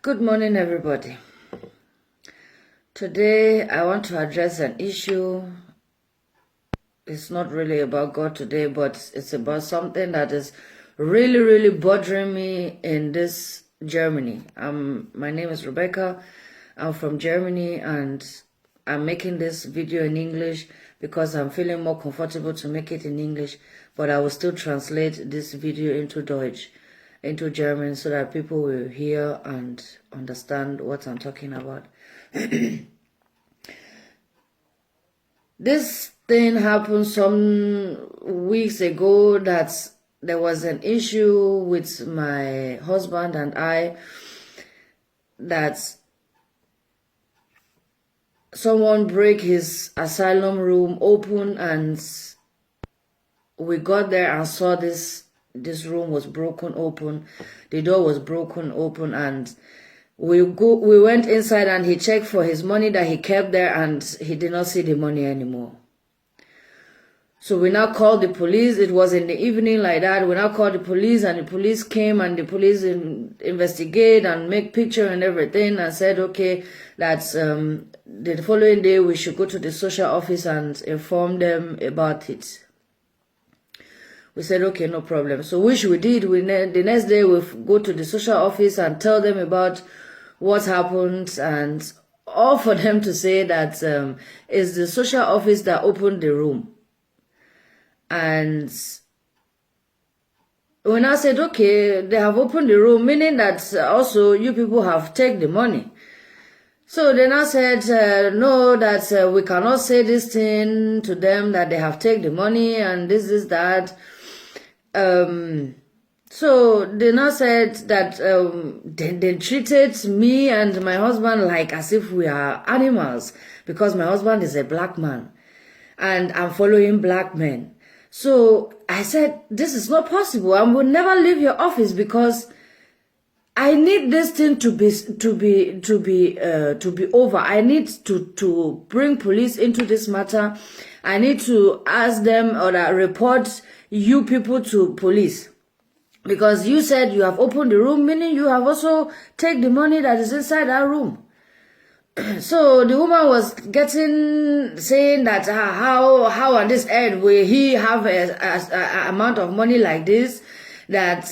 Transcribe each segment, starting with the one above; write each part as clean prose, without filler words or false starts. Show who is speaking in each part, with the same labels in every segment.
Speaker 1: Good morning, everybody. Today, I want to address an issue. It's not really about God today, but it's about something that is really, really bothering me in this Germany. My name is Rebecca. I'm from Germany, and I'm making this video in English because I'm feeling more comfortable to make it in English, but I will still translate this video into Deutsch, into German, so that people will hear and understand what I'm talking about. This thing happened some weeks ago that there was an issue with my husband and I, that someone break his asylum room open, and we got there and saw this room was broken open. The door was broken open, and we went inside, and he checked for his money that he kept there, and he did not see the money anymore. So we now called the police. It was in the evening like that. We now called the police, and the police came, and the police investigate and make picture and everything, and said, okay, that's the following day we should go to the social office and inform them about it. We said, okay, no problem. So which we did. The next day we go to the social office and tell them about what happened, and all for them to say that it's the social office that opened the room. And when I said, okay, they have opened the room, meaning that also you people have taken the money. So then I said, no, that we cannot say this thing to them, that they have taken the money and this is that. So they now said that they treated me and my husband like as if we are animals, because my husband is a black man and I'm following black men. So I said, this is not possible. I will never leave your office, because I need this thing to be over. I need to bring police into this matter. I need to ask them or report you people to police, because you said you have opened the room, meaning you have also taken the money that is inside that room. So the woman was saying that how on this earth will he have a amount of money like this? That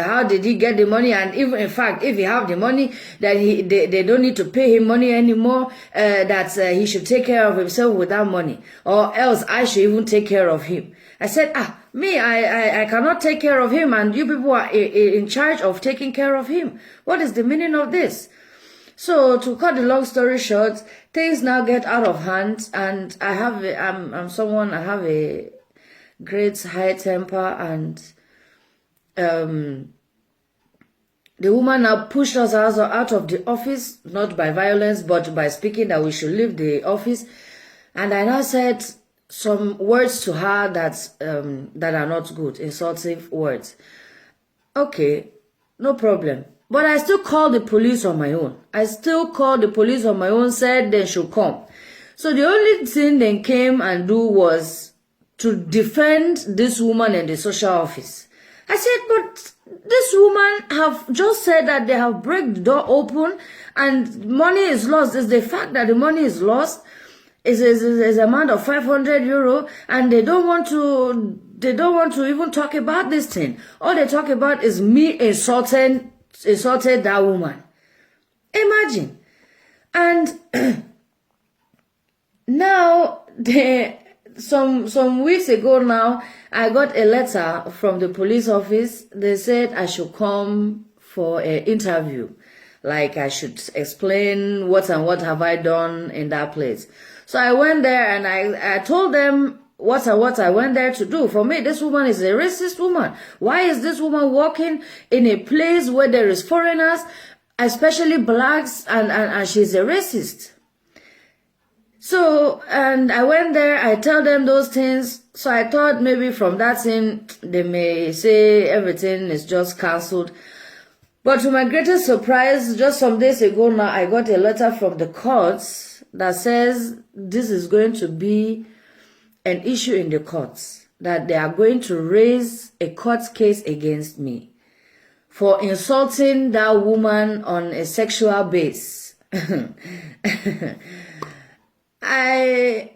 Speaker 1: how did he get the money? And even in fact, if he have the money, that they don't need to pay him money anymore. That he should take care of himself with that money, or else I should even take care of him. I said, I cannot take care of him, and you people are in charge of taking care of him. What is the meaning of this? So to cut the long story short, things now get out of hand, and I have a great high temper, and the woman now pushed us out of the office, not by violence, but by speaking that we should leave the office. And I now said some words to her that are not good, insulting words. Okay, no problem. But I still called the police on my own. Said they should come. So the only thing they came and do was to defend this woman in the social office. I said, but this woman have just said that they have break the door open and money is lost. It's the fact that the money is lost. Is amount of 500 euro, and they don't want to even talk about this thing. All they talk about is me insulted that woman. Imagine. And now some weeks ago now, I got a letter from the police office. They said I should come for an interview, like I should explain what have I done in that place. So I went there, and I told them what I went there to do. For me, this woman is a racist woman. Why is this woman walking in a place where there is foreigners, especially blacks, and she's a racist? So, and I went there, I tell them those things. So I thought maybe from that thing, they may say everything is just cancelled. But to my greatest surprise, just some days ago now, I got a letter from the courts that says this is going to be an issue in the courts, that they are going to raise a court case against me for insulting that woman on a sexual base. I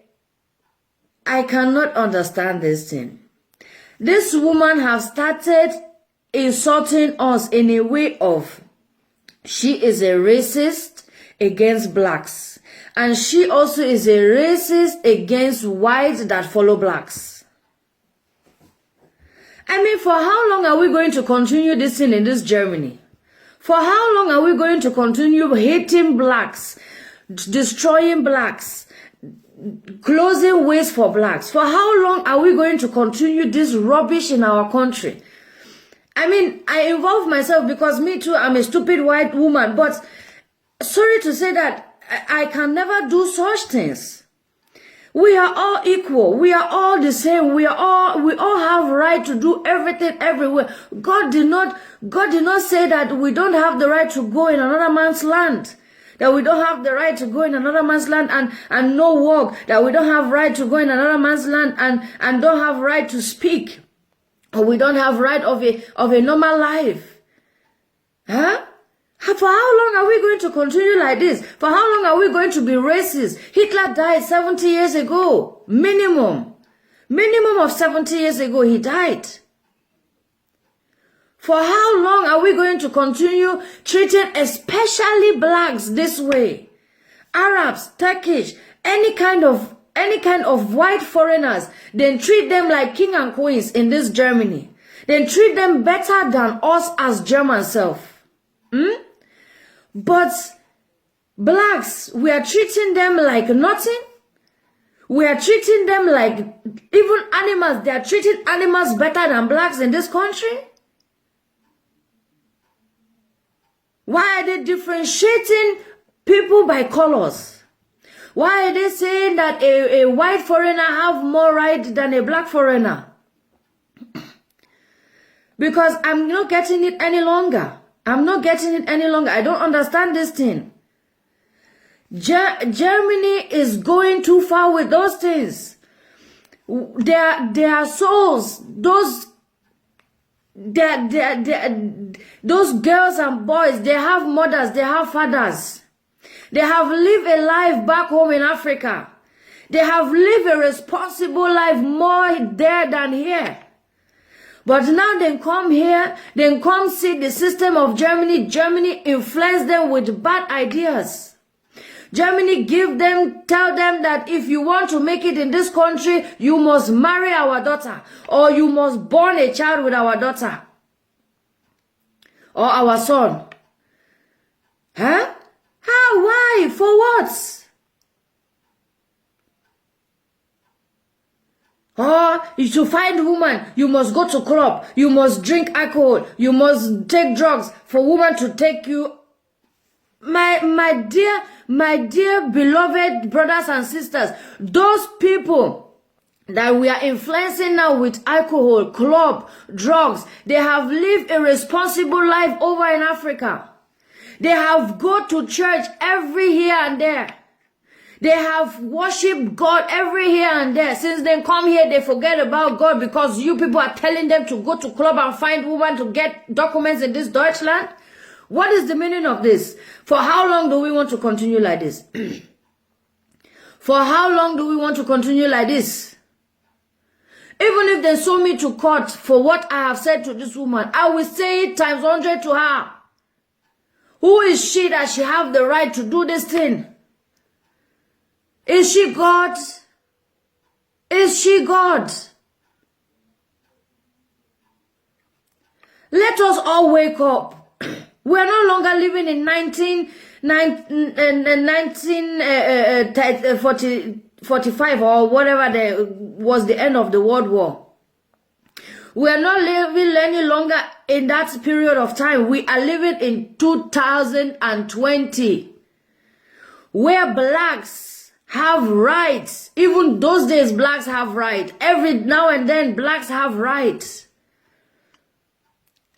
Speaker 1: cannot understand this thing. This woman has started insulting us in a way of she is a racist against blacks, and she also is a racist against whites that follow blacks. I mean, for how long are we going to continue this thing in this Germany? For how long are we going to continue hating blacks, destroying blacks, closing ways for blacks? For how long are we going to continue this rubbish in our country? I mean, I involve myself because me too, I'm a stupid white woman, but sorry to say that I can never do such things. We are all equal. We are all the same. We all have right to do everything everywhere. God did not say that we don't have the right to go in another man's land. That we don't have the right to go in another man's land and no work. That we don't have right to go in another man's land and don't have right to speak. Or we don't have right of a normal life. Huh? For how long are we going to continue like this? For how long are we going to be racist? Hitler died 70 years ago. Minimum of 70 years ago he died. For how long are we going to continue treating especially blacks this way? Arabs, Turkish, any kind of white foreigners, then treat them like king and queens in this Germany. Then treat them better than us as German self. But blacks, we are treating them like nothing. We are treating them like even animals. They are treating animals better than blacks in this country. Why are they differentiating people by colors? Why are they saying that a white foreigner have more right than a black foreigner? Because I'm not getting it any longer. I don't understand this thing. Germany is going too far with those things. Their souls, those girls and boys, they have mothers, they have fathers. They have lived a life back home in Africa. They have lived a responsible life more there than here. But now they come here, they come see the system of Germany. Germany influence them with bad ideas. Germany tell them that if you want to make it in this country, you must marry our daughter, or you must born a child with our daughter, or our son. Huh? How? Why? For what? Or to find woman, you must go to club, you must drink alcohol, you must take drugs for woman to take you. My dear beloved brothers and sisters, those people that we are influencing now with alcohol, club, drugs, they have lived a responsible life over in Africa. They have gone to church every here and there. They have worshipped God every here and there. Since they come here, they forget about God because you people are telling them to go to club and find women to get documents in this Deutschland. What is the meaning of this? For how long do we want to continue like this? For how long do we want to continue like this? Even if they sue me to court for what I have said to this woman, I will say it times 100 to her. Who is she that she have the right to do this thing? Is she God? Is she God? Let us all wake up. We are no longer living in 1945 or whatever was the end of the World War. We are not living any longer in that period of time. We are living in 2020, where blacks have rights. Even those days, blacks have rights. Every now and then, blacks have rights.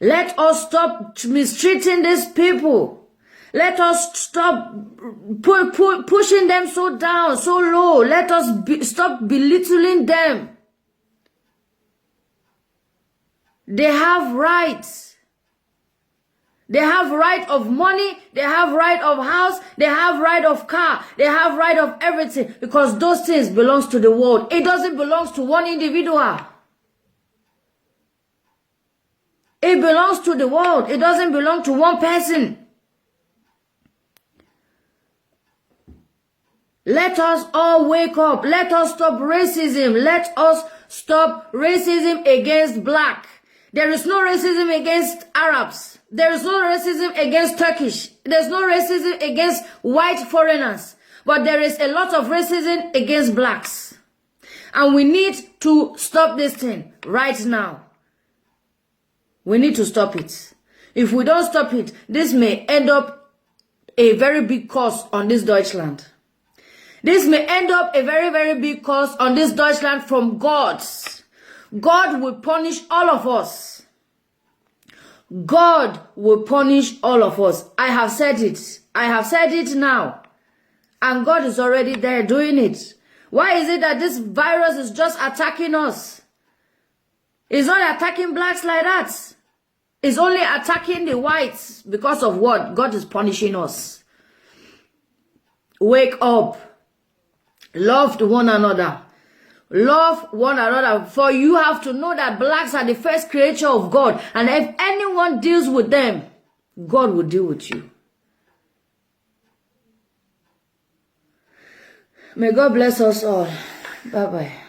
Speaker 1: Let us stop mistreating these people. Let us stop pushing them so down, so low. Let us stop belittling them. They have rights. They have right of money, they have right of house, they have right of car, they have right of everything, because those things belongs to the world. It doesn't belong to one individual. It belongs to the world. It doesn't belong to one person. Let us all wake up. Let us stop racism. Let us stop racism against black. There is no racism against Arabs. There is no racism against Turkish. There's no racism against white foreigners. But there is a lot of racism against blacks. And we need to stop this thing right now. We need to stop it. If we don't stop it, this may end up a very big cost on this Deutschland. This may end up a very, very big cost on this Deutschland from God. God will punish all of us. God will punish all of us. I have said it. I have said it now. And God is already there doing it. Why is it that this virus is just attacking us? It's not attacking blacks like that. It's only attacking the whites because of what? God is punishing us. Wake up. Love one another. Love one another. For you have to know that blacks are the first creature of God. And if anyone deals with them, God will deal with you. May God bless us all. Bye-bye.